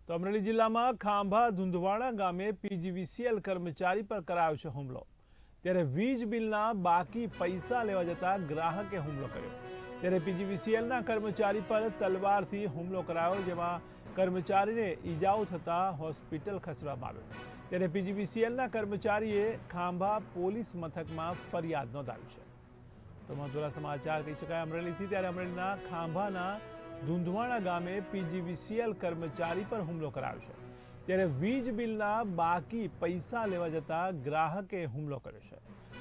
તો અમરેલી જિલ્લામાં ખાંભા ધુંધવાડા ગામે પીજીવીસીએલ કર્મચારી પર કરાયો છે હુમલો। ત્યારે વીજ બિલના બાકી પૈસા લેવા જતા ગ્રાહકે હુમલો કર્યો। ત્યારે પીજીવીસીએલના કર્મચારી પર તલવારથી હુમલો કરાયો, જેમાં કર્મચારીને ઈજાઓ થતા હોસ્પિટલ ખસેડવામાં આવ્યો। ત્યારે પીજીવીસીએલના કર્મચારીએ ખાંભા પોલીસ મથકમાં ફરિયાદ નોંધાવી છે। તો મહત્વના સમાચાર કહી શકાય અમરેલીથી। ત્યારે અમરેલીના ખાંભાના ધુંધવાડા ગામે પીજીવીસીએલ કર્મચારી પર હુમલો કરાયો છે। ત્યારે વીજ બિલના બાકી પૈસા લેવા જતા ગ્રાહકે હુમલો કર્યો છે।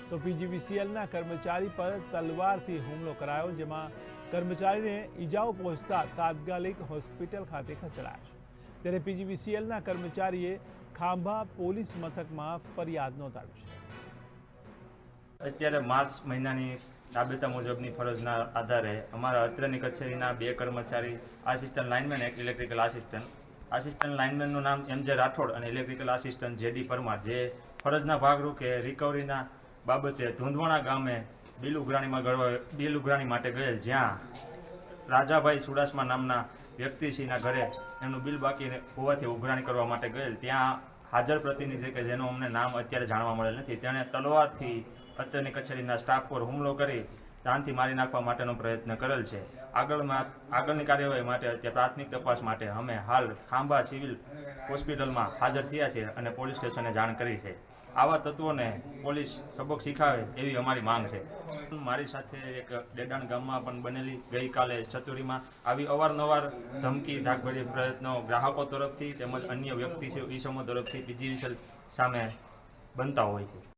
તો પીજીવીસીએલના કર્મચારી પર તલવારથી હુમલો કરાયો, જેમાં કર્મચારીને ઈજાઓ પહોંચતા તાત્કાલિક હોસ્પિટલ ખાતે ખસેડાયા છે। ત્યારે પીજીવીસીએલના કર્મચારીએ ખાંભા પોલીસ મથકમાં ફરિયાદ નોંધાવી છે। અત્યારે માર્ચ મહિનાની રાબેતા મુજબની ફરજના આધારે અમારા અત્રેની કચેરીના 2 કર્મચારી, આસિસ્ટન્ટ લાઇનમેન, એક ઇલેક્ટ્રિકલ આસિસ્ટન્ટ લાઇનમેનનું નામ MJ રાઠોડ અને ઇલેક્ટ્રિકલ આસિસ્ટન્ટ JD પરમાર, જે ફરજના ભાગરૂપે રિકવરીના બાબતે ધુંધવાડા ગામે બિલ ઉઘરાણી માટે ગયેલ, જ્યાં રાજાભાઈ સુડાસમા નામના વ્યક્તિશ્રીના ઘરે એમનું બિલ બાકી હોવાથી ઉઘરાણી કરવા માટે ગયેલ, ત્યાં હાજર પ્રતિનિધિ કે જેનું અમને નામ અત્યારે જાણવા મળેલ નથી, તેણે તલવારથી અત્રેની કચેરીના સ્ટાફ પર હુમલો કરી જાનથી મારી નાખવા માટેનો પ્રયત્ન કરેલ છે। આગળની કાર્યવાહી માટે અત્યારે પ્રાથમિક તપાસ માટે અમે હાલ ખાંભા સિવિલ હોસ્પિટલમાં હાજર થયા છીએ અને પોલીસ સ્ટેશને જાણ કરી છે। આવા તત્વોને પોલીસ સબક શીખાવે એવી અમારી માંગ છે। મારી સાથે એક ડેડાણ ગામમાં પણ બનેલી ગઈકાલે ચતુરીમાં આવી અવારનવાર ધમકી ધાકભરી પ્રયત્નો ગ્રાહકો તરફથી તેમજ અન્ય વ્યક્તિ ઈસમો તરફથી પીજીવીસીએલ સામે બનતા હોય છે।